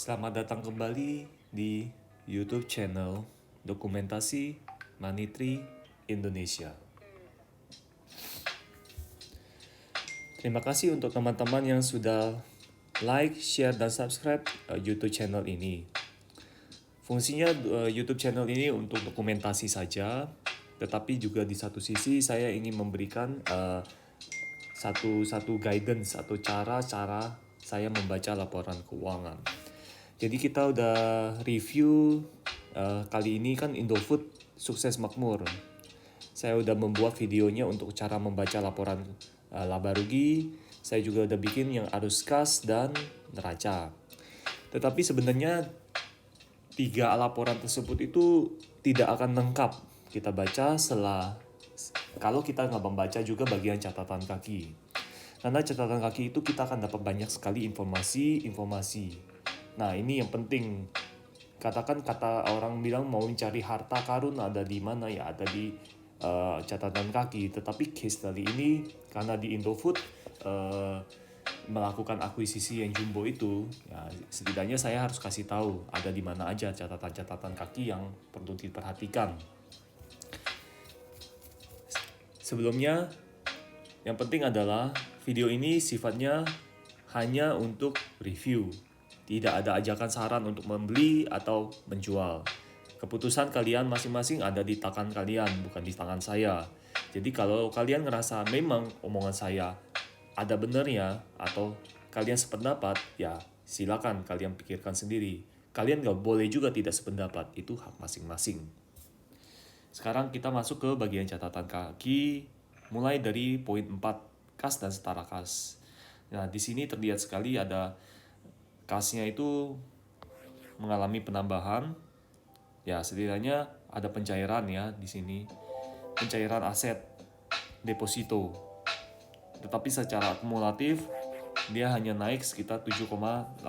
Selamat datang kembali di YouTube channel Dokumentasi Money Indonesia. Terima kasih untuk teman-teman yang sudah like, share, dan subscribe YouTube channel ini. Fungsinya YouTube channel ini untuk dokumentasi saja, tetapi juga di satu sisi saya ingin memberikan satu guidance atau cara-cara saya membaca laporan keuangan. Jadi kita udah review kali ini kan Indofood sukses makmur. Saya udah membuat videonya untuk cara membaca laporan laba rugi. Saya juga udah bikin yang arus kas dan neraca. Tetapi sebenarnya 3 laporan tersebut itu tidak akan lengkap kita baca kalau kita nggak membaca juga bagian catatan kaki. Karena catatan kaki itu kita akan dapat banyak sekali informasi. Nah, ini yang penting. Katakan kata orang bilang mau mencari harta karun ada di mana ya? Ada di catatan kaki. Tetapi case kali ini karena di Indofood melakukan akuisisi yang jumbo itu, ya setidaknya saya harus kasih tahu ada di mana aja catatan-catatan kaki yang perlu diperhatikan. Sebelumnya, yang penting adalah video ini sifatnya hanya untuk review. Tidak ada ajakan saran untuk membeli atau menjual. Keputusan kalian masing-masing ada di tangan kalian, bukan di tangan saya. Jadi kalau kalian ngerasa memang omongan saya ada benernya atau kalian sependapat, ya silakan kalian pikirkan sendiri. Kalian nggak boleh juga tidak sependapat, itu hak masing-masing. Sekarang kita masuk ke bagian catatan kaki, mulai dari poin 4, kas dan setara kas. Nah, di sini terlihat sekali ada kasnya itu mengalami penambahan. Ya, setidaknya ada pencairan ya di sini. Pencairan aset deposito. Tetapi secara akumulatif dia hanya naik sekitar 7,82%.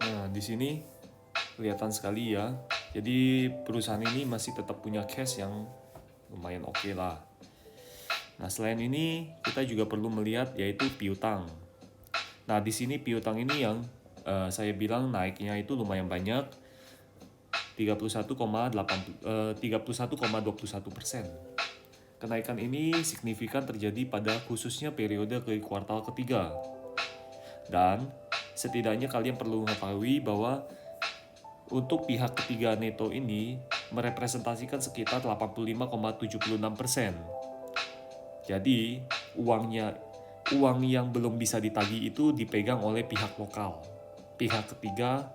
Nah, di sini kelihatan sekali ya. Jadi perusahaan ini masih tetap punya cash yang lumayan oke lah. Nah, selain ini kita juga perlu melihat yaitu piutang. Nah, di sini piutang ini yang saya bilang naiknya itu lumayan banyak, 31,21%. Kenaikan ini signifikan terjadi pada khususnya periode ke kuartal ketiga. Dan setidaknya kalian perlu mengetahui bahwa untuk pihak ketiga neto ini merepresentasikan sekitar 85,76%. Jadi uang yang belum bisa ditagih itu dipegang oleh pihak lokal. Pihak ketiga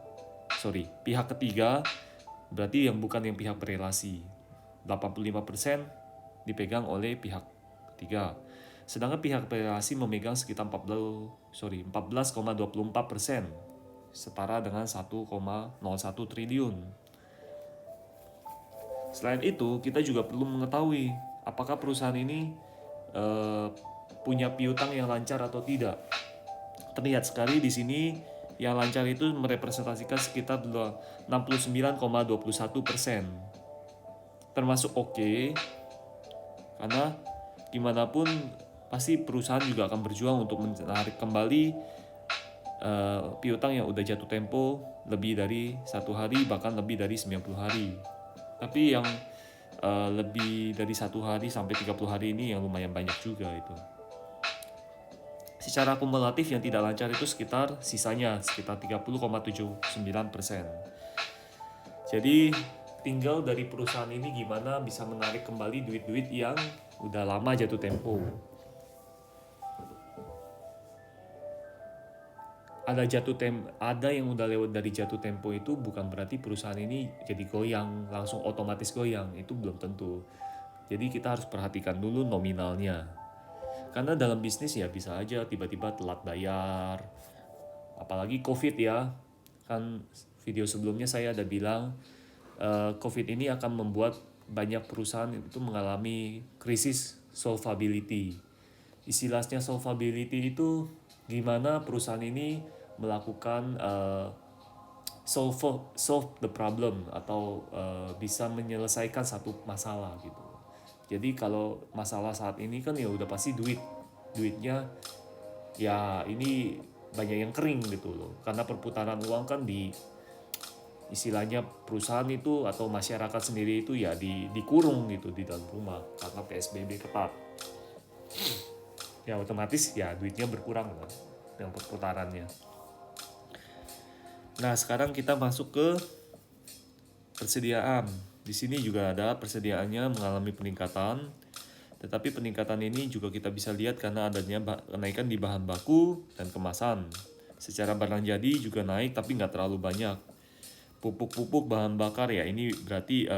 berarti yang bukan yang pihak berelasi. 85% dipegang oleh pihak ketiga. Sedangkan pihak berelasi memegang sekitar 14,24%, setara dengan 1,01 triliun. Selain itu, kita juga perlu mengetahui apakah perusahaan ini punya piutang yang lancar atau tidak. Terlihat sekali di sini yang lancar itu merepresentasikan sekitar 69,21%. Termasuk oke, karena gimana pun pasti perusahaan juga akan berjuang untuk menarik kembali piutang yang udah jatuh tempo lebih dari 1 hari, bahkan lebih dari 90 hari. Tapi yang lebih dari 1 hari sampai 30 hari ini yang lumayan banyak juga itu. Secara kumulatif yang tidak lancar itu sekitar 30,79%. Jadi tinggal dari perusahaan ini gimana bisa menarik kembali duit-duit yang udah lama jatuh tempo. Ada yang udah lewat dari jatuh tempo itu bukan berarti perusahaan ini jadi goyang, langsung otomatis goyang, itu belum tentu. Jadi kita harus perhatikan dulu nominalnya. Karena dalam bisnis ya bisa aja tiba-tiba telat bayar. Apalagi COVID ya. Kan video sebelumnya saya ada bilang COVID ini akan membuat banyak perusahaan itu mengalami krisis solvability. Istilahnya solvability itu gimana perusahaan ini melakukan solve the problem atau bisa menyelesaikan satu masalah gitu. Jadi kalau masalah saat ini kan ya udah pasti duitnya ya ini banyak yang kering gitu loh, karena perputaran uang kan di istilahnya perusahaan itu atau masyarakat sendiri itu ya dikurung gitu di dalam rumah karena PSBB ketat. Ya otomatis ya duitnya berkurang kan yang perputarannya. Nah sekarang kita masuk ke persediaan. Di sini juga ada persediaannya mengalami peningkatan, tetapi peningkatan ini juga kita bisa lihat karena adanya kenaikan di bahan baku dan kemasan. Secara barang jadi juga naik tapi nggak terlalu banyak. Pupuk bahan bakar ya ini berarti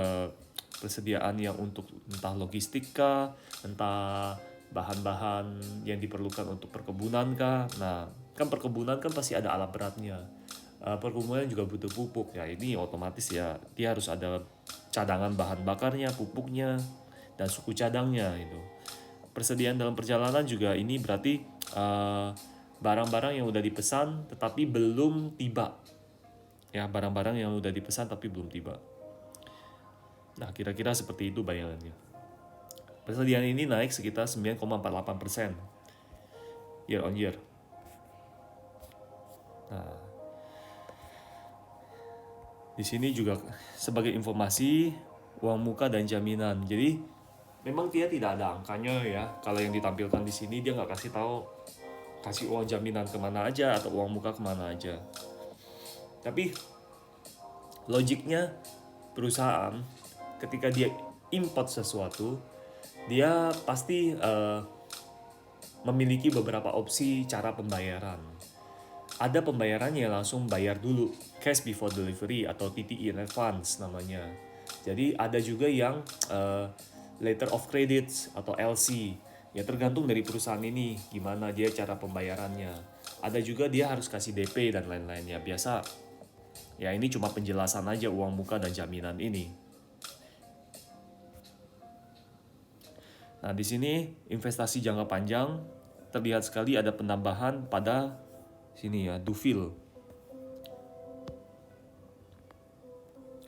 persediaan yang untuk entah logistik kah, entah bahan-bahan yang diperlukan untuk perkebunan kah. Nah kan perkebunan kan pasti ada alat beratnya. Perkebunan juga butuh pupuk ya, ini otomatis ya dia harus ada cadangan bahan bakarnya, pupuknya, dan suku cadangnya itu. Persediaan dalam perjalanan juga ini berarti barang-barang yang udah dipesan tetapi belum tiba. Ya, barang-barang yang udah dipesan tapi belum tiba. Nah, kira-kira seperti itu bayangannya. Persediaan ini naik sekitar 9,48% year on year. Nah, di sini juga sebagai informasi uang muka dan jaminan. Jadi memang dia tidak ada angkanya ya. Kalau yang ditampilkan di sini dia nggak kasih tahu kasih uang jaminan kemana aja atau uang muka kemana aja. Tapi logiknya perusahaan ketika dia import sesuatu, dia pasti memiliki beberapa opsi cara pembayaran. Ada pembayarannya langsung bayar dulu, cash before delivery atau TTI in advance namanya. Jadi ada juga yang letter of credits atau LC. Ya tergantung dari perusahaan ini gimana dia cara pembayarannya. Ada juga dia harus kasih DP dan lain-lainnya. Biasa ya ini cuma penjelasan aja uang muka dan jaminan ini. Nah, di sini investasi jangka panjang terlihat sekali ada penambahan pada sini ya, Dufil.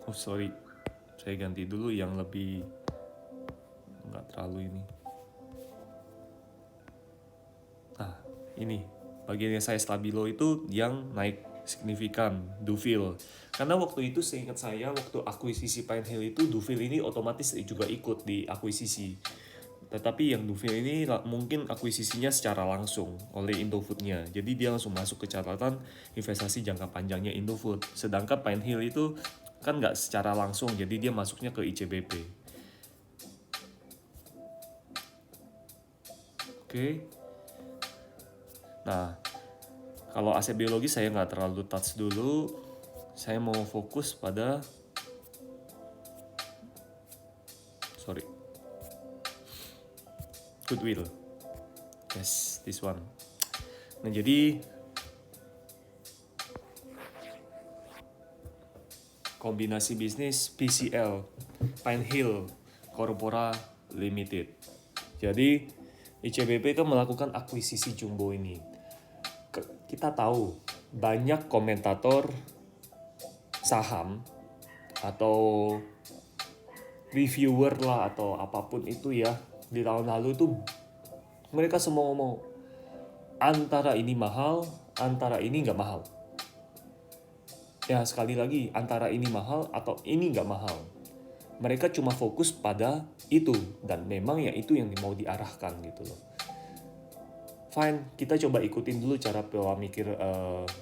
Oh, sorry. Saya ganti dulu yang lebih nggak terlalu ini. Nah, ini bagian yang saya stabilo itu yang naik signifikan, Dufil. Karena waktu itu seingat saya waktu akuisisi Pine Hill itu Dufil ini otomatis juga ikut di akuisisi. Tetapi yang Dufil ini mungkin akuisisinya secara langsung oleh Indofood-nya. Jadi dia langsung masuk ke catatan investasi jangka panjangnya Indofood. Sedangkan Pine Hill itu kan nggak secara langsung, jadi dia masuknya ke ICBP. Oke. Nah, kalau aset biologi saya nggak terlalu touch dulu. Saya mau fokus pada goodwill. Yes, this one. Nah, jadi kombinasi bisnis PCL, Pine Hill Corpora Limited. Jadi ICBP kan melakukan akuisisi jumbo ini. Kita tahu banyak komentator saham atau reviewer lah atau apapun itu ya di tahun lalu itu mereka semua ngomong antara ini mahal, antara ini nggak mahal. Ya sekali lagi antara ini mahal atau ini nggak mahal. Mereka cuma fokus pada itu dan memang ya itu yang mau diarahkan gitu loh. Fine, kita coba ikutin dulu cara pola mikir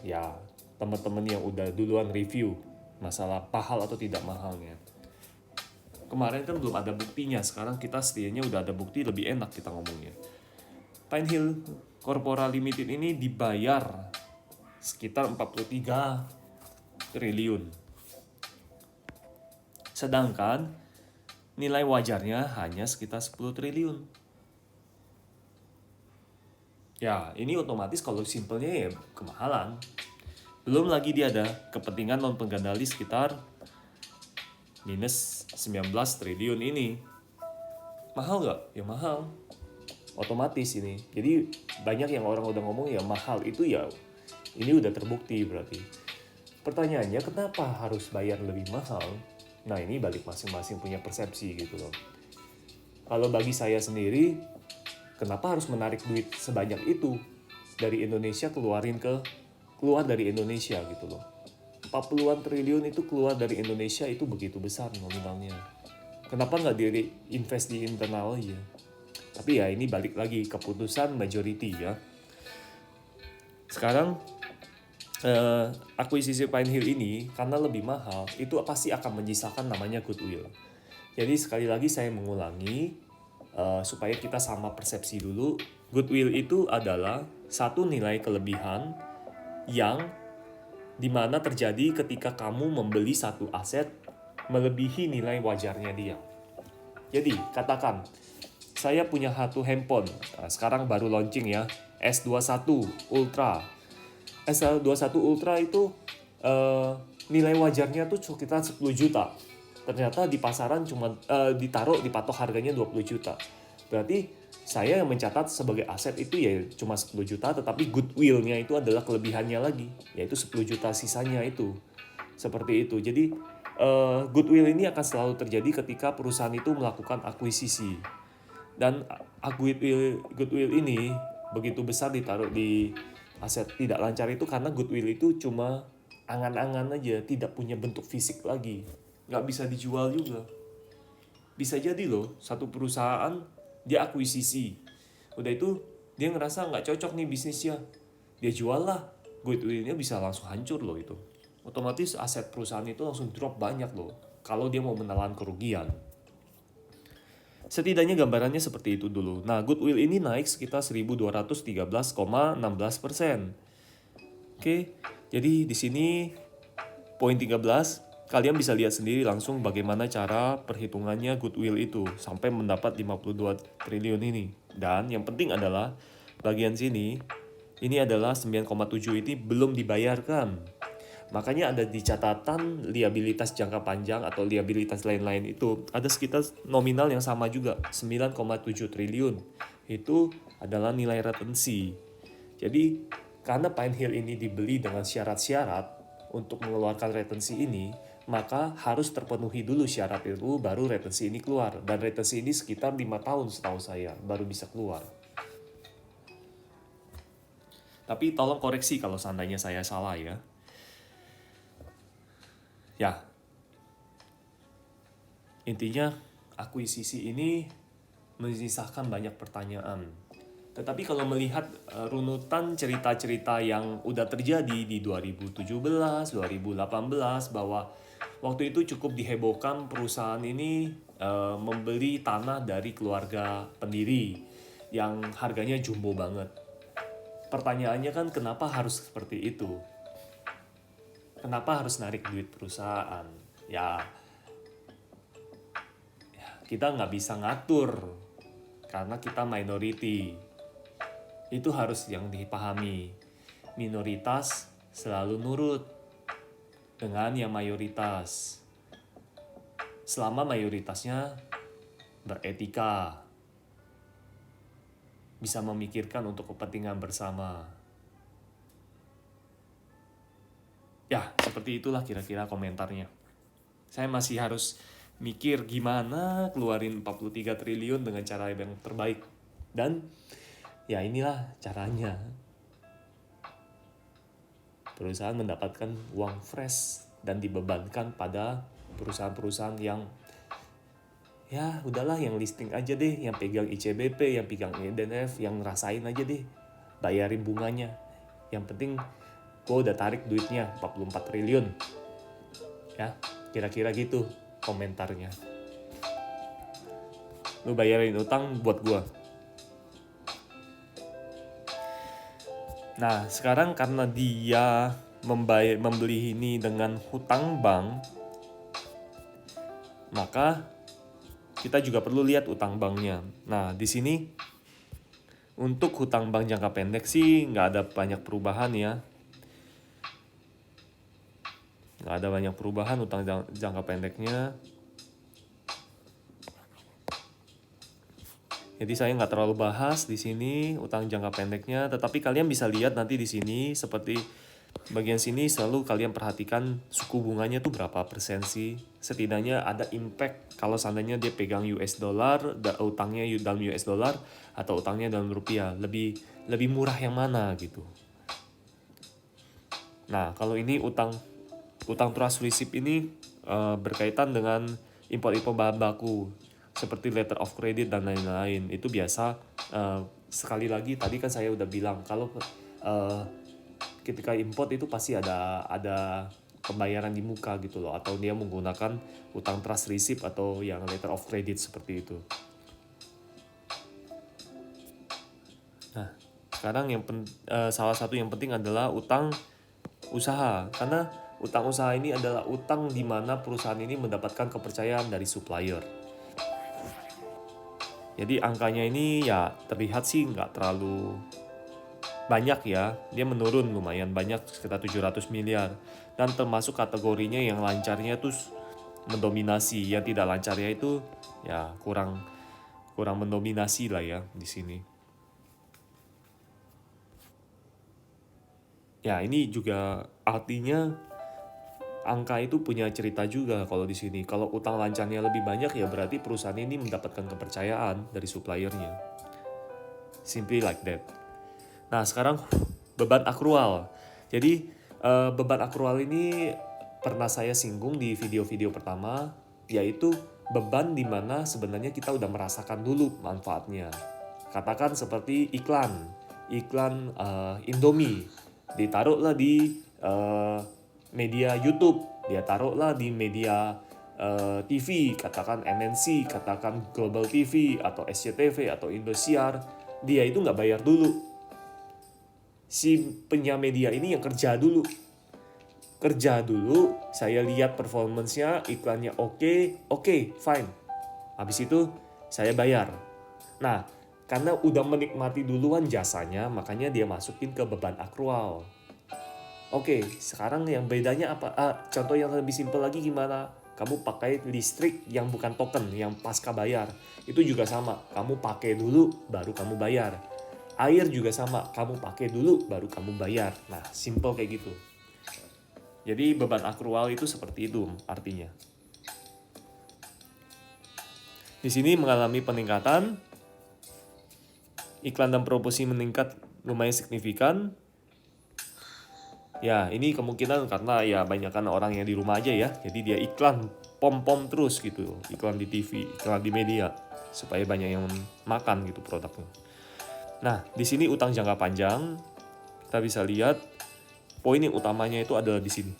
ya teman-teman yang udah duluan review masalah mahal atau tidak mahalnya. Kemarin kan belum ada buktinya, sekarang kita setidaknya udah ada bukti, lebih enak kita ngomongnya. Pine Hill Corpora Limited ini dibayar sekitar 43 triliun. Sedangkan nilai wajarnya hanya sekitar 10 triliun. Ya, ini otomatis kalau simpelnya ya kemahalan. Belum lagi dia ada kepentingan non penggandali sekitar minus 19 triliun ini. Mahal nggak? Ya mahal. Otomatis ini. Jadi banyak yang orang udah ngomong ya mahal itu ya ini udah terbukti berarti. Pertanyaannya kenapa harus bayar lebih mahal? Nah ini balik masing-masing punya persepsi gitu loh. Kalau bagi saya sendiri, kenapa harus menarik duit sebanyak itu dari Indonesia keluar dari Indonesia gitu loh. 40-an triliun itu keluar dari Indonesia itu begitu besar nominalnya. Kenapa nggak invest di internal aja? Tapi ya ini balik lagi keputusan majority ya. Sekarang akuisisi Pinehill ini karena lebih mahal itu pasti akan menyisakan namanya goodwill. Jadi sekali lagi saya mengulangi supaya kita sama persepsi dulu. Goodwill itu adalah satu nilai kelebihan yang dimana terjadi ketika kamu membeli satu aset melebihi nilai wajarnya dia. Jadi katakan saya punya satu handphone, sekarang baru launching ya, S21 Ultra. S21 Ultra itu nilai wajarnya tuh sekitar 10 juta. Ternyata di pasaran cuma ditaruh dipatok harganya 20 juta. Berarti saya yang mencatat sebagai aset itu ya cuma 10 juta, tetapi goodwill-nya itu adalah kelebihannya lagi, yaitu 10 juta sisanya itu. Seperti itu. Jadi goodwill ini akan selalu terjadi ketika perusahaan itu melakukan akuisisi. Dan goodwill ini begitu besar ditaruh di aset tidak lancar itu karena goodwill itu cuma angan-angan aja, tidak punya bentuk fisik lagi. Nggak bisa dijual juga. Bisa jadi loh, satu perusahaan dia akuisisi. Udah itu dia ngerasa nggak cocok nih bisnisnya. Dia jual lah, goodwill-nya bisa langsung hancur loh itu. Otomatis aset perusahaan itu langsung drop banyak loh. Kalau dia mau menelan kerugian. Setidaknya gambarannya seperti itu dulu. Nah, goodwill ini naik sekitar 1.213,16%. Oke, jadi di sini poin 13, kalian bisa lihat sendiri langsung bagaimana cara perhitungannya goodwill itu sampai mendapat 52 triliun ini. Dan yang penting adalah bagian sini, ini adalah 9,7 ini belum dibayarkan. Makanya ada di catatan liabilitas jangka panjang atau liabilitas lain-lain itu ada sekitar nominal yang sama juga, 9,7 triliun. Itu adalah nilai retensi. Jadi karena Pinehill ini dibeli dengan syarat-syarat untuk mengeluarkan retensi ini, maka harus terpenuhi dulu syarat itu baru retensi ini keluar. Dan retensi ini sekitar 5 tahun setahu saya baru bisa keluar. Tapi tolong koreksi kalau seandainya saya salah ya. Ya, intinya akuisisi ini menyisakan banyak pertanyaan. Tetapi kalau melihat runutan cerita-cerita yang udah terjadi di 2017, 2018 bahwa waktu itu cukup dihebohkan perusahaan ini membeli tanah dari keluarga pendiri yang harganya jumbo banget. Pertanyaannya kan kenapa harus seperti itu? Kenapa harus narik duit perusahaan? Ya kita nggak bisa ngatur karena kita minority. Itu harus yang dipahami. Minoritas selalu nurut dengan yang mayoritas. Selama mayoritasnya beretika, bisa memikirkan untuk kepentingan bersama. Ya, seperti itulah kira-kira komentarnya. Saya masih harus mikir gimana keluarin 43 triliun dengan cara yang terbaik. Dan ya inilah caranya. Perusahaan mendapatkan uang fresh dan dibebankan pada perusahaan-perusahaan yang ya udahlah yang listing aja deh, yang pegang ICBP, yang pegang IDNF, yang ngerasain aja deh, bayarin bunganya. Yang penting gue udah tarik duitnya 44 triliun. Ya, kira-kira gitu komentarnya. Lu bayarin utang buat gue. Nah, sekarang karena dia membeli ini dengan hutang bank, maka kita juga perlu lihat utang banknya. Nah, di sini untuk hutang bank jangka pendek sih nggak ada banyak perubahan ya. Nggak ada banyak perubahan utang jangka pendeknya. Jadi saya nggak terlalu bahas di sini utang jangka pendeknya, tetapi kalian bisa lihat nanti di sini seperti Bagian sini selalu kalian perhatikan suku bunganya tuh berapa persen sih. Setidaknya ada impact kalau seandainya dia pegang US dollar, utangnya dalam US dollar atau utangnya dalam rupiah. Lebih murah yang mana gitu. Nah, kalau ini utang trust receipt ini berkaitan dengan impor-impor bahan baku seperti letter of credit dan lain-lain. Itu biasa, sekali lagi tadi kan saya udah bilang kalau ketika import itu pasti ada pembayaran di muka gitu loh, atau dia menggunakan utang trust receipt atau yang letter of credit seperti itu. Nah, sekarang salah satu yang penting adalah utang usaha, karena utang usaha ini adalah utang di mana perusahaan ini mendapatkan kepercayaan dari supplier. Jadi angkanya ini ya terlihat sih nggak terlalu banyak ya, dia menurun lumayan banyak sekitar 700 miliar, dan termasuk kategorinya yang lancarnya tuh mendominasi, yang tidak lancarnya itu ya kurang mendominasi lah ya di sini. Ya ini juga artinya angka itu punya cerita juga kalau di sini. Kalau utang lancarnya lebih banyak ya berarti perusahaan ini mendapatkan kepercayaan dari suppliernya. Simply like that. Nah sekarang beban akrual. Jadi beban akrual ini pernah saya singgung di video-video pertama, yaitu beban di mana sebenarnya kita udah merasakan dulu manfaatnya. Katakan seperti iklan Indomie, ditaruhlah di media YouTube, dia taruhlah di media TV, katakan MNC, katakan Global TV atau SCTV atau Indosiar, dia itu nggak bayar dulu. Si penyedia ini yang kerja dulu, saya lihat performance-nya, iklannya oke, fine. Habis itu saya bayar. Nah, karena udah menikmati duluan jasanya, makanya dia masukin ke beban akrual. Oke, sekarang yang bedanya apa? Contoh yang lebih simpel lagi gimana? Kamu pakai listrik yang bukan token, yang pasca bayar. Itu juga sama, kamu pakai dulu, baru kamu bayar. Air juga sama, kamu pakai dulu, baru kamu bayar. Nah, simple kayak gitu. Jadi beban akrual itu seperti itu artinya. Di sini mengalami peningkatan, iklan dan promosi meningkat lumayan signifikan. Ya, ini kemungkinan karena ya banyakkan orang yang di rumah aja ya. Jadi dia iklan pom-pom terus gitu, iklan di TV, iklan di media supaya banyak yang makan gitu produknya. Nah, di sini utang jangka panjang, kita bisa lihat poin yang utamanya itu adalah di sini.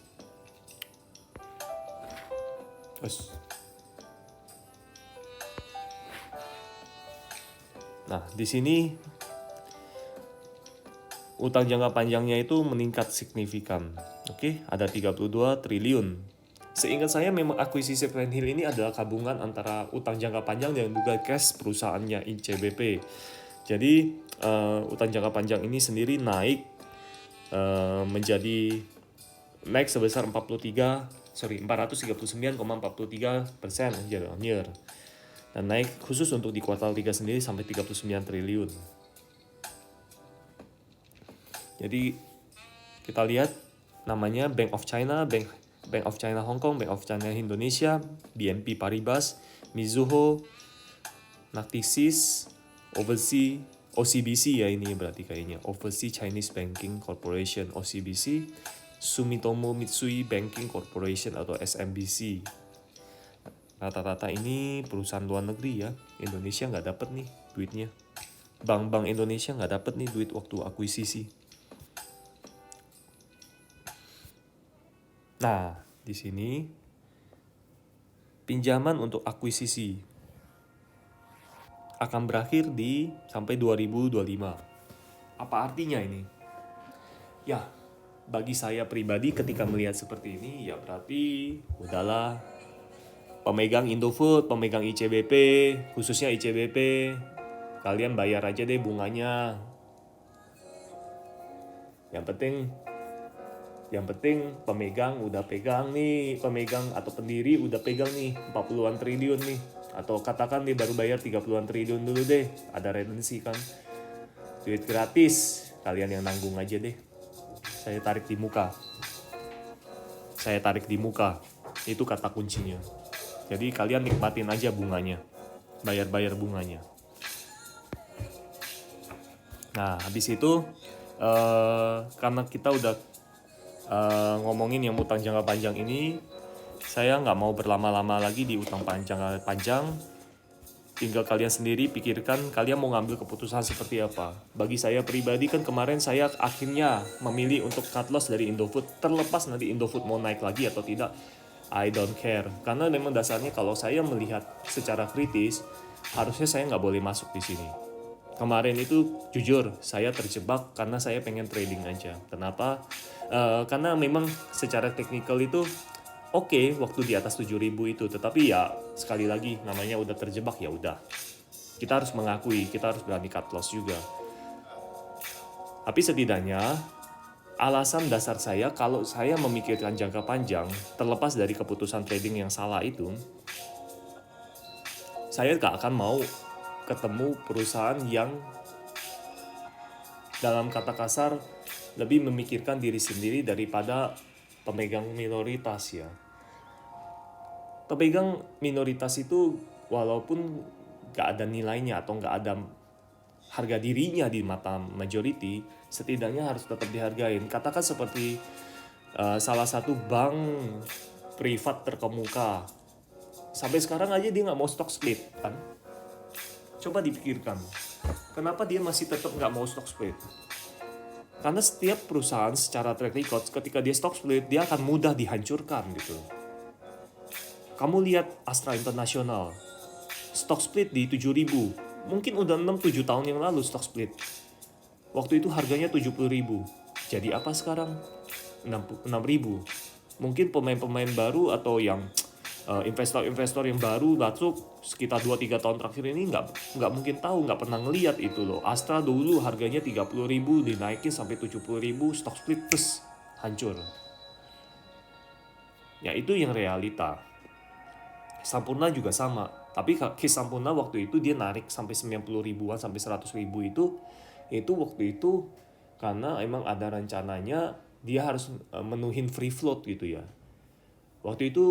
Nah, di sini utang jangka panjangnya itu meningkat signifikan. Oke, ada 32 triliun. Seingat saya memang akuisisi Plain Hill ini adalah gabungan antara utang jangka panjang dan juga cash perusahaannya ICBP. Jadi utang jangka panjang ini sendiri naik sebesar 439,43% year on year. Dan naik khusus untuk di kuartal 3 sendiri sampai 39 triliun. Jadi kita lihat namanya Bank of China, Bank of China Hong Kong, Bank of China Indonesia, BNP Paribas, Mizuho, Natixis, OCBC ya ini berarti kayaknya, Overseas Chinese Banking Corporation OCBC, Sumitomo Mitsui Banking Corporation atau SMBC. Rata-rata ini perusahaan luar negeri ya, Indonesia nggak dapet nih duitnya. Bank-bank Indonesia nggak dapet nih duit waktu akuisisi. Nah, di sini pinjaman untuk akuisisi akan berakhir di sampai 2025. Apa artinya ini? Ya, bagi saya pribadi ketika melihat seperti ini, ya berarti udahlah, pemegang Indofood, pemegang ICBP, khususnya ICBP, kalian bayar aja deh bunganya. Yang penting pemegang udah pegang nih, pemegang atau pendiri udah pegang nih 40-an triliun nih. Atau katakan dia baru bayar 30-an triliun dulu deh, ada retensi kan. Duit gratis, kalian yang nanggung aja deh. Saya tarik di muka. Saya tarik di muka. Itu kata kuncinya. Jadi kalian nikmatin aja bunganya. Bayar-bayar bunganya. Nah, habis itu karena kita udah ngomongin yang utang jangka panjang ini, saya nggak mau berlama-lama lagi di utang jangka panjang. Tinggal kalian sendiri pikirkan kalian mau ngambil keputusan seperti apa. Bagi saya pribadi kan kemarin saya akhirnya memilih untuk cut loss dari Indofood. Terlepas nanti Indofood mau naik lagi atau tidak, I don't care. Karena memang dasarnya kalau saya melihat secara kritis, harusnya saya nggak boleh masuk di sini. Kemarin itu jujur saya terjebak karena saya pengen trading aja. Kenapa? Karena memang secara teknikal itu oke, waktu di atas 7.000 itu, tetapi ya sekali lagi namanya udah terjebak, ya udah. Kita harus mengakui, kita harus berani cut loss juga. Tapi setidaknya alasan dasar saya kalau saya memikirkan jangka panjang, terlepas dari keputusan trading yang salah itu, saya gak akan mau ketemu perusahaan yang dalam kata kasar lebih memikirkan diri sendiri daripada pemegang minoritas ya. Pemegang minoritas itu walaupun gak ada nilainya atau gak ada harga dirinya di mata majority, setidaknya harus tetap dihargain. Katakan seperti salah satu bank privat terkemuka, sampai sekarang aja dia gak mau stock split kan. Coba dipikirkan, kenapa dia masih tetap gak mau stock split? Karena setiap perusahaan secara track record ketika dia stock split, dia akan mudah dihancurkan gitu. Kamu lihat Astra International, stock split di 7.000, mungkin udah 6-7 tahun yang lalu stock split. Waktu itu harganya 70.000, jadi apa sekarang? 6.000. Mungkin pemain-pemain baru atau yang investor-investor yang baru masuk sekitar 2-3 tahun terakhir ini nggak mungkin tahu, nggak pernah ngelihat itu loh. Astra dulu harganya 30.000 dinaikin sampai 70.000, stock split terus hancur. Ya itu yang realita. Sampurna juga sama, tapi case Sampurna waktu itu dia narik sampai 90.000-an sampai 100.000 itu waktu itu karena emang ada rencananya dia harus menuhin free float gitu ya. Waktu itu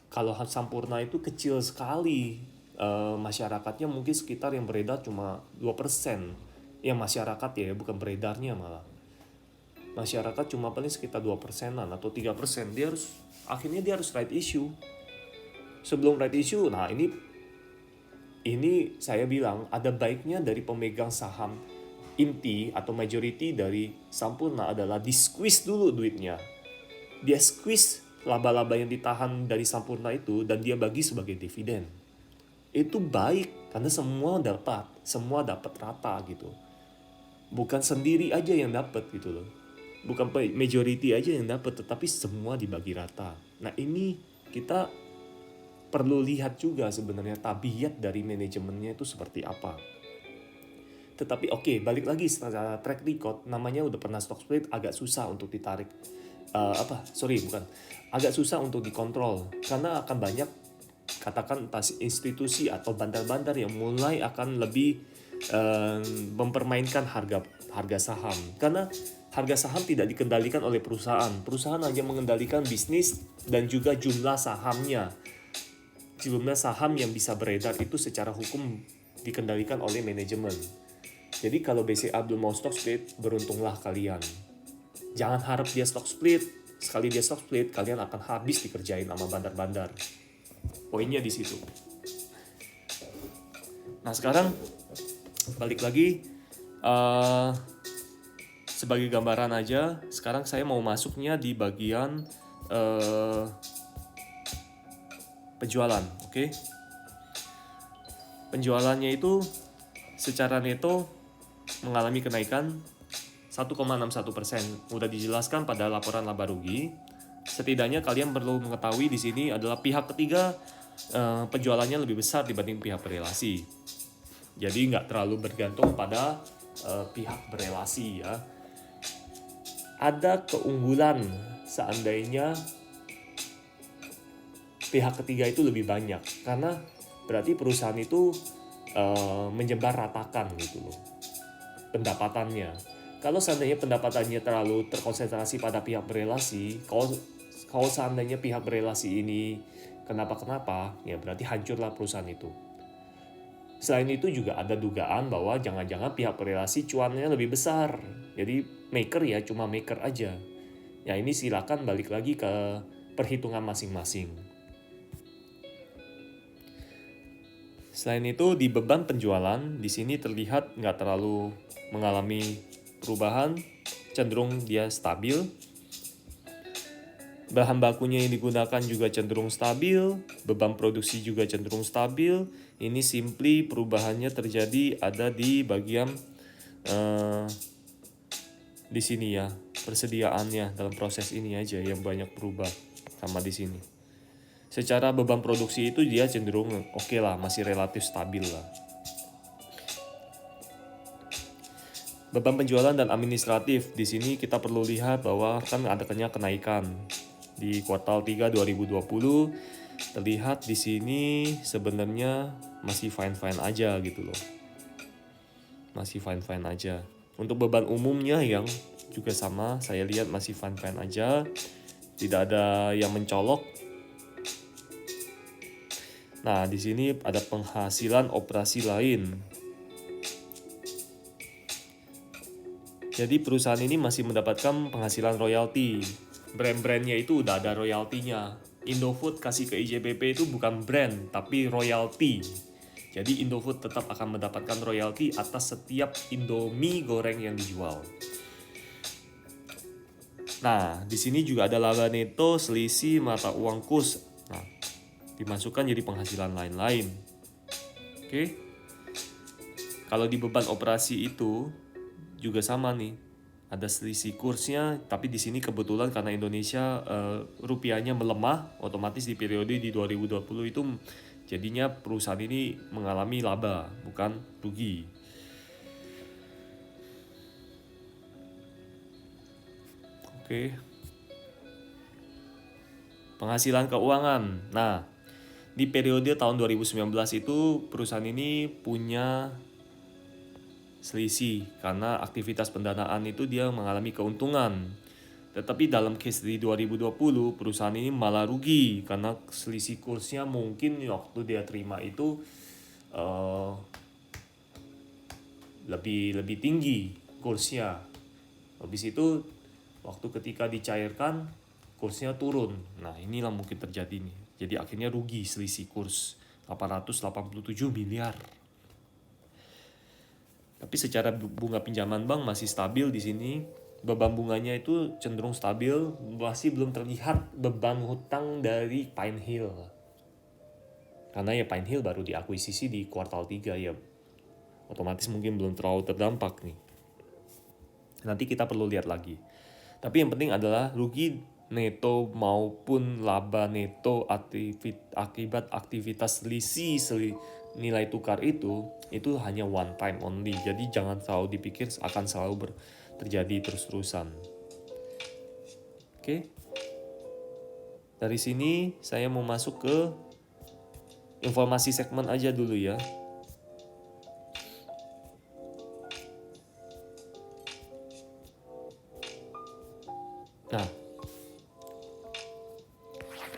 kalau Sampurna itu kecil sekali, masyarakatnya mungkin sekitar yang beredar cuma 2%. Yang masyarakat ya, bukan beredarnya malah. Masyarakat cuma paling sekitar 2%-an atau 3%. Akhirnya dia harus right issue. Sebelum right issue, nah ini saya bilang ada baiknya dari pemegang saham inti atau majority dari Sampurna adalah di squeeze dulu duitnya. Dia squeeze laba-laba yang ditahan dari Sampurna itu dan dia bagi sebagai dividen. Itu baik karena semua dapat rata gitu. Bukan sendiri aja yang dapat gitu loh. Bukan majority aja yang dapat, tetapi semua dibagi rata. Nah ini kita perlu lihat juga sebenarnya tabiat dari manajemennya itu seperti apa. Tetapi oke, balik lagi setelah track record, namanya udah pernah stock split, agak susah untuk ditarik. Agak susah untuk dikontrol karena akan banyak katakan entah institusi atau bandar-bandar yang mulai akan lebih mempermainkan harga saham. Karena harga saham tidak dikendalikan oleh perusahaan. Perusahaan hanya mengendalikan bisnis dan juga jumlah sahamnya. Jumlah saham yang bisa beredar itu secara hukum dikendalikan oleh manajemen. Jadi kalau BCA belum mau stock split, beruntunglah kalian. Jangan harap dia stock split. Sekali dia stock split, kalian akan habis dikerjain sama bandar-bandar. Poinnya di situ. Nah sekarang balik lagi sebagai gambaran aja. Sekarang saya mau masuknya di bagian penjualan, oke? Penjualannya itu secara neto mengalami kenaikan 1,61%. Udah dijelaskan pada laporan laba rugi. Setidaknya kalian perlu mengetahui di sini adalah pihak ketiga penjualannya lebih besar dibanding pihak berelasi. Jadi nggak terlalu bergantung pada pihak berelasi ya. Ada keunggulan seandainya pihak ketiga itu lebih banyak karena berarti perusahaan itu menyebar ratakan gitu loh pendapatannya. Kalau seandainya pendapatannya terlalu terkonsentrasi pada pihak berelasi, kalau seandainya pihak berelasi ini kenapa-kenapa, ya berarti hancurlah perusahaan itu. Selain itu juga ada dugaan bahwa jangan-jangan pihak berelasi cuannya lebih besar. Jadi maker ya cuma maker aja. Ya ini silakan balik lagi ke perhitungan masing-masing. Selain itu di beban penjualan, di sini terlihat nggak terlalu mengalami perubahan, cenderung dia stabil. Bahan bakunya yang digunakan juga cenderung stabil, beban produksi juga cenderung stabil. Ini simply perubahannya terjadi ada di bagian di sini ya, persediaannya dalam proses ini aja yang banyak berubah sama di sini. Secara beban produksi itu dia cenderung oke lah, masih relatif stabil lah. Beban penjualan dan administratif di sini kita perlu lihat bahwa kan adanya kenaikan di kuartal 3 2020. Terlihat di sini sebenarnya masih fine-fine aja gitu loh. Masih fine-fine aja. Untuk beban umumnya yang juga sama, saya lihat masih fine-fine aja. Tidak ada yang mencolok. Nah, di sini ada penghasilan operasi lain. Jadi perusahaan ini masih mendapatkan penghasilan royalti. Brand-brandnya itu udah ada royaltinya. Indofood kasih ke IJBP itu bukan brand, tapi royalti. Jadi Indofood tetap akan mendapatkan royalti atas setiap Indomie goreng yang dijual. Nah, di sini juga ada laba neto, selisih mata uang kurs. Nah, dimasukkan jadi penghasilan lain-lain. Oke. Kalau di beban operasi itu juga sama nih. Ada selisih kursnya, tapi di sini kebetulan karena Indonesia rupiahnya melemah, otomatis di periode di 2020 itu jadinya perusahaan ini mengalami laba, bukan rugi. Oke. Penghasilan keuangan. Nah, di periode tahun 2019 itu perusahaan ini punya selisih karena aktivitas pendanaan itu dia mengalami keuntungan. Tetapi dalam case di 2020 perusahaan ini malah rugi karena selisih kursnya mungkin waktu dia terima itu lebih tinggi kursnya. Habis itu waktu ketika dicairkan kursnya turun. Nah, inilah mungkin terjadi nih. Jadi akhirnya rugi selisih kurs 887 miliar. Tapi secara bunga pinjaman bank masih stabil di sini. Beban bunganya itu cenderung stabil, masih belum terlihat beban hutang dari Pine Hill. Karena ya Pine Hill baru diakuisisi di kuartal 3 ya. Otomatis mungkin belum terlalu terdampak nih. Nanti kita perlu lihat lagi. Tapi yang penting adalah rugi neto maupun laba neto akibat aktivitas selisih nilai tukar itu hanya one time only. Jadi jangan selalu dipikir akan selalu terjadi terus-terusan. Oke. Dari sini saya mau masuk ke informasi segmen aja dulu ya. Nah,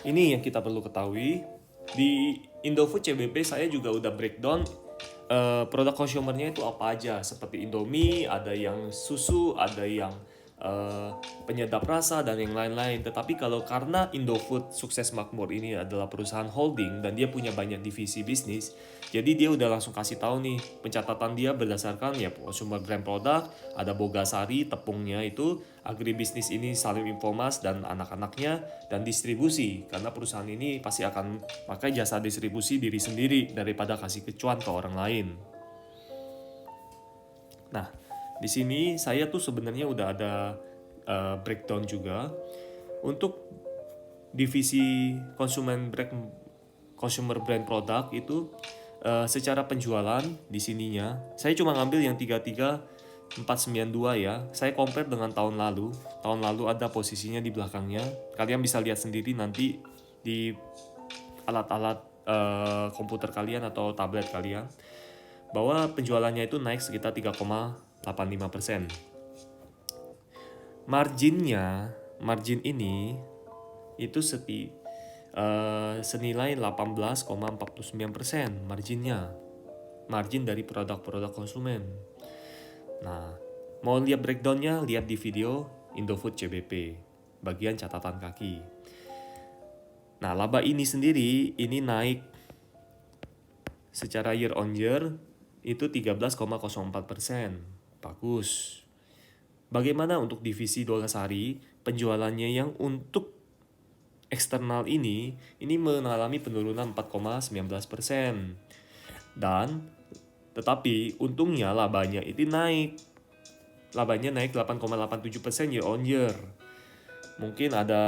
ini yang kita perlu ketahui. Di Indofood CBP saya juga udah breakdown produk consumernya itu apa aja. Seperti Indomie, ada yang susu, ada yang penyedap rasa dan yang lain-lain. Tetapi karena Indofood sukses makmur ini adalah perusahaan holding dan dia punya banyak divisi bisnis, jadi dia udah langsung kasih tahu nih pencatatan dia berdasarkan ya consumer brand product, ada Bogasari, tepungnya itu, agribisnis ini Salim Infomas dan anak-anaknya, dan distribusi karena perusahaan ini pasti akan pakai jasa distribusi diri sendiri daripada kasih kecuan ke orang lain. Nah, di sini saya tuh sebenarnya udah ada breakdown juga untuk divisi consumer brand product itu secara penjualan di sininya. Saya cuma ngambil yang 33492 ya. Saya compare dengan tahun lalu. Tahun lalu ada posisinya di belakangnya. Kalian bisa lihat sendiri nanti di alat-alat komputer kalian atau tablet kalian bahwa penjualannya itu naik sekitar 3,85%. margin ini itu senilai 18,49% marginnya. Margin dari produk-produk konsumen. Nah, mau lihat breakdownnya, lihat di video Indofood CBP, bagian catatan kaki. Nah, laba ini sendiri, ini naik secara year on year, itu 13,04%. Bagus. Bagaimana untuk divisi Dolasari, penjualannya yang untuk eksternal ini mengalami penurunan 4,19%. Dan tetapi untungnya labanya itu naik. Labanya naik 8,87% year on year. Mungkin ada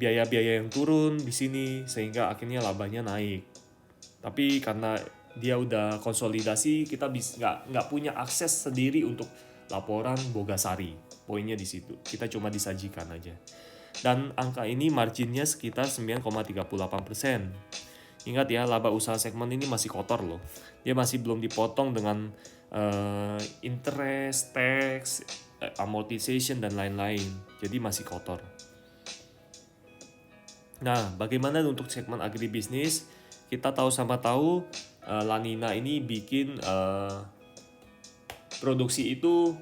biaya-biaya yang turun di sini sehingga akhirnya labanya naik. Tapi karena dia udah konsolidasi, kita nggak punya akses sendiri untuk laporan Bogasari. Poinnya di situ. Kita cuma disajikan aja. Dan angka ini marginnya sekitar 9,38%. Ingat ya, laba usaha segmen ini masih kotor loh. Dia masih belum dipotong dengan interest, tax, amortization, dan lain-lain. Jadi masih kotor. Nah, bagaimana untuk segmen agribisnis? Kita sama tahu La Nina ini bikin produksi itu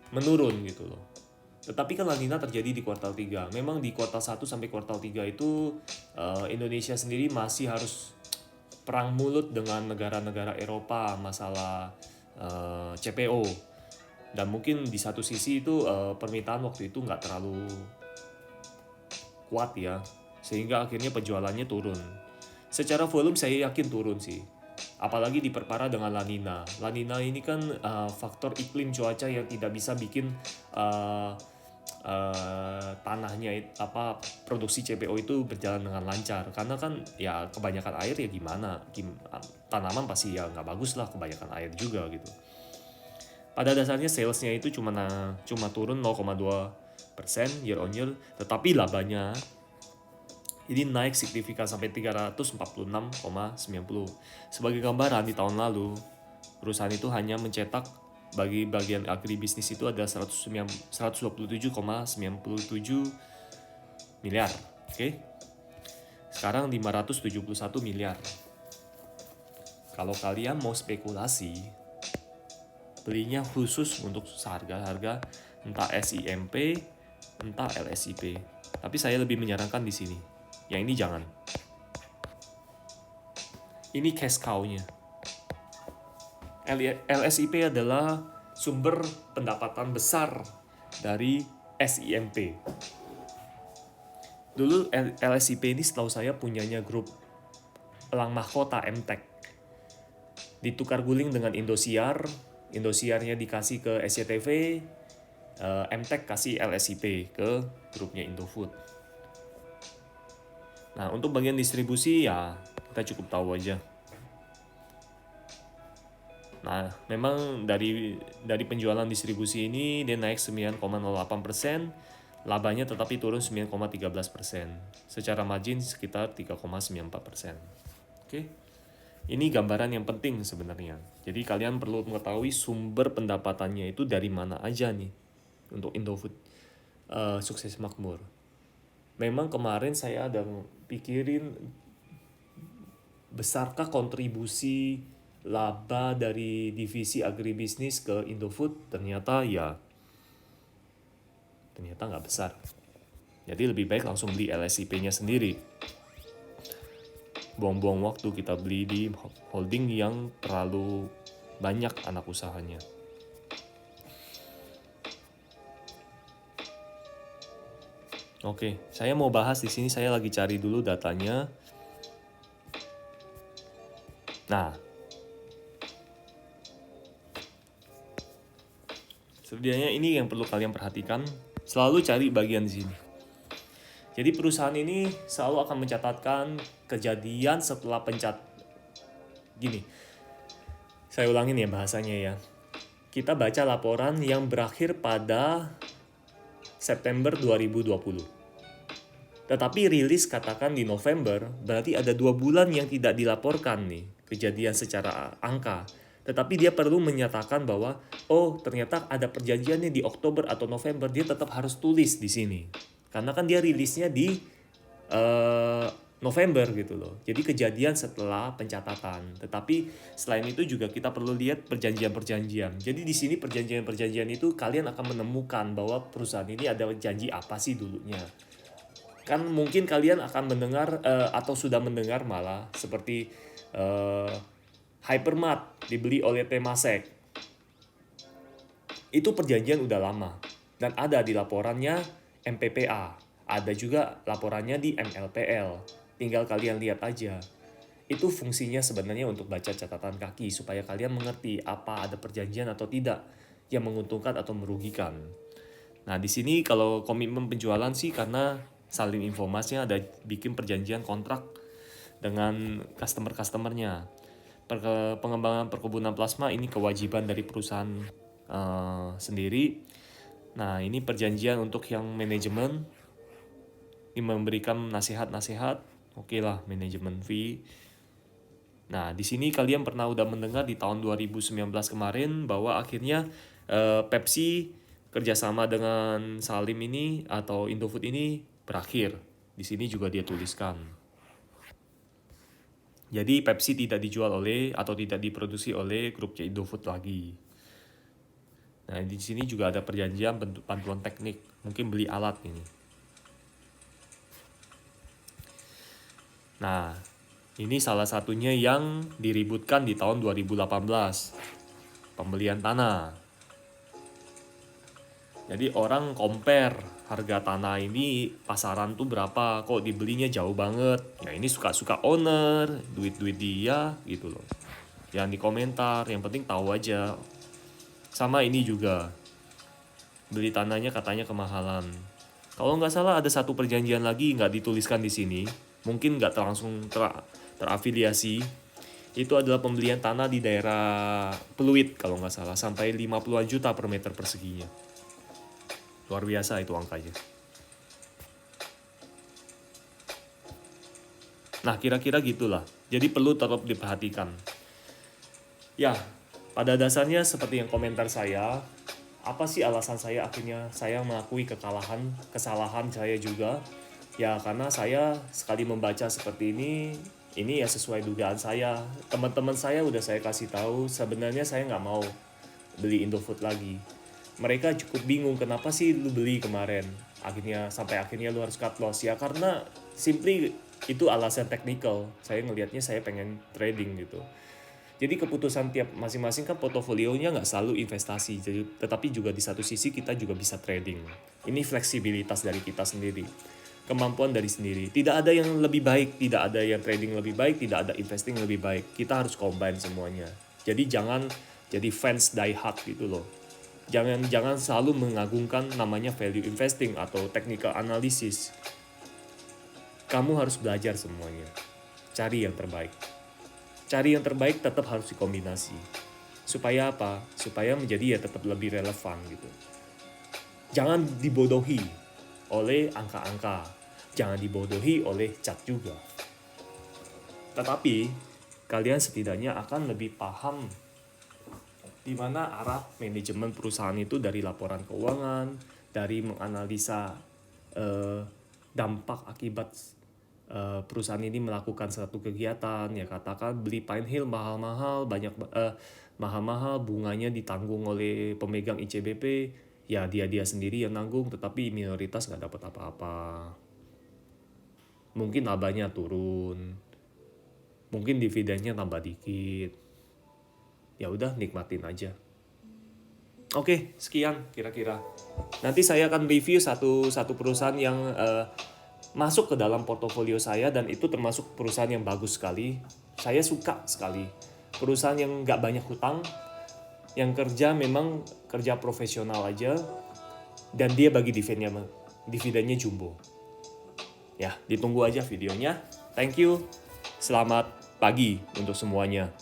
menurun gitu loh. Tetapi kan La Nina terjadi di kuartal 3. Memang di kuartal 1 sampai kuartal 3 itu Indonesia sendiri masih harus perang mulut dengan negara-negara Eropa masalah CPO. Dan mungkin di satu sisi itu permintaan waktu itu nggak terlalu kuat ya. Sehingga akhirnya penjualannya turun. Secara volume saya yakin turun sih. Apalagi diperparah dengan La Nina. La Nina ini kan faktor iklim cuaca yang tidak bisa bikin tanahnya produksi CPO itu berjalan dengan lancar, karena kan ya kebanyakan air ya gimana tanaman pasti ya nggak bagus lah kebanyakan air juga gitu. Pada dasarnya salesnya itu cuma turun 0,2% year on year, tetapi labanya ini naik signifikan sampai 346,90. Sebagai gambaran, di tahun lalu perusahaan itu hanya mencetak bagi bagian agribisnis itu ada 127,97 miliar. Oke. Sekarang 571 miliar. Kalau kalian mau spekulasi, belinya khusus untuk harga entah SIMP, entah LSIP. Tapi saya lebih menyarankan di sini. Yang ini jangan. Ini cash cow-nya. LSIP adalah sumber pendapatan besar dari SIMP. Dulu LSIP ini setahu saya punyanya grup Elang Mahkota MTEK. Ditukar guling dengan Indosiar. Indosiarnya dikasih ke SCTV. MTEK kasih LSIP ke grupnya Indofood. Nah, untuk bagian distribusi ya kita cukup tahu aja. Nah, memang dari penjualan distribusi ini dia naik 9,08%, labanya tetapi turun 9,13%. Secara margin sekitar 3,94%. Oke. Ini gambaran yang penting sebenarnya. Jadi kalian perlu mengetahui sumber pendapatannya itu dari mana aja nih untuk Indofood sukses makmur. Memang kemarin saya ada pikirin besarkah kontribusi laba dari divisi agribisnis ke Indofood, ternyata nggak besar. Jadi lebih baik langsung beli LSIP-nya sendiri. Buang-buang waktu kita beli di holding yang terlalu banyak anak usahanya. Oke, saya mau bahas di sini, saya lagi cari dulu datanya. Nah, sebenarnya ini yang perlu kalian perhatikan, selalu cari bagian di sini. Jadi perusahaan ini selalu akan mencatatkan kejadian setelah gini. Saya ulangin ya bahasanya ya. Kita baca laporan yang berakhir pada September 2020. Tetapi rilis katakan di November, berarti ada 2 bulan yang tidak dilaporkan nih, kejadian secara angka. Tetapi dia perlu menyatakan bahwa, oh ternyata ada perjanjiannya di Oktober atau November, dia tetap harus tulis di sini. Karena kan dia rilisnya di November gitu loh. Jadi kejadian setelah pencatatan. Tetapi selain itu juga kita perlu lihat perjanjian-perjanjian. Jadi di sini perjanjian-perjanjian itu kalian akan menemukan bahwa perusahaan ini ada janji apa sih dulunya. Kan mungkin kalian akan mendengar atau sudah mendengar malah seperti Hypermart dibeli oleh Temasek. Itu perjanjian udah lama dan ada di laporannya MPPA. Ada juga laporannya di MLPL. Tinggal kalian lihat aja. Itu fungsinya sebenarnya untuk baca catatan kaki supaya kalian mengerti apa ada perjanjian atau tidak yang menguntungkan atau merugikan. Nah, di sini kalau komitmen penjualan sih karena saling informasinya ada bikin perjanjian kontrak dengan customer-customernya. Pengembangan perkebunan plasma ini kewajiban dari perusahaan sendiri. Nah, ini perjanjian untuk yang manajemen ini memberikan nasihat-nasihat. Oke lah, manajemen fee. Nah, di sini kalian pernah udah mendengar di tahun 2019 kemarin bahwa akhirnya Pepsi kerjasama dengan Salim ini atau Indofood ini berakhir. Di sini juga dia tuliskan. Jadi Pepsi tidak dijual oleh atau tidak diproduksi oleh grup C Indofood lagi. Nah, di sini juga ada perjanjian bentuk bantuan teknik, mungkin beli alat ini. Nah, ini salah satunya yang diributkan di tahun 2018. Pembelian tanah. Jadi orang compare harga tanah ini pasaran tuh berapa, kok dibelinya jauh banget. Ya ini suka-suka owner, duit-duit dia gitu loh. Yang di komentar, yang penting tahu aja. Sama ini juga. Beli tanahnya katanya kemahalan. Kalau nggak salah ada satu perjanjian lagi nggak dituliskan di sini. Mungkin nggak langsung terafiliasi. Itu adalah pembelian tanah di daerah Pluit kalau nggak salah. Sampai 50-an juta per meter perseginya. Luar biasa itu angkanya. Nah, kira-kira gitulah. Jadi perlu tetap diperhatikan. Ya, pada dasarnya seperti yang komentar saya, apa sih alasan saya akhirnya saya mengakui kesalahan saya juga? Ya, karena saya sekali membaca seperti ini ya sesuai dugaan saya. Teman-teman saya udah saya kasih tahu, sebenarnya saya nggak mau beli Indofood lagi. Mereka cukup bingung kenapa sih lu beli kemarin. Sampai akhirnya lu harus cut loss. Ya karena simply itu alasan technical. Saya ngelihatnya saya pengen trading gitu. Jadi keputusan tiap masing-masing kan portofolionya nggak selalu investasi. Tetapi juga di satu sisi kita juga bisa trading. Ini fleksibilitas dari kita sendiri. Kemampuan dari sendiri. Tidak ada yang lebih baik, tidak ada yang trading lebih baik, tidak ada investing lebih baik. Kita harus combine semuanya. Jadi jangan jadi fans die hard gitu loh. Jangan selalu mengagungkan namanya value investing atau technical analysis. Kamu harus belajar semuanya. Cari yang terbaik. Cari yang terbaik tetap harus dikombinasi. Supaya apa? Supaya menjadi ya tetap lebih relevan gitu. Jangan dibodohi oleh angka-angka. Jangan dibodohi oleh cat juga. Tetapi kalian setidaknya akan lebih paham di mana arah manajemen perusahaan itu dari laporan keuangan, dari menganalisa dampak akibat perusahaan ini melakukan satu kegiatan, ya katakan beli Pine Hill mahal-mahal, mahal-mahal, bunganya ditanggung oleh pemegang ICBP, ya dia sendiri yang nanggung, tetapi minoritas nggak dapat apa-apa. Mungkin labanya turun, mungkin dividennya tambah dikit. Ya udah nikmatin aja. Oke, sekian kira-kira. Nanti saya akan review satu perusahaan yang masuk ke dalam portofolio saya dan itu termasuk perusahaan yang bagus sekali. Saya suka sekali. Perusahaan yang nggak banyak hutang, yang memang kerja profesional aja, dan dia bagi dividennya jumbo. Ya, ditunggu aja videonya. Thank you. Selamat pagi untuk semuanya.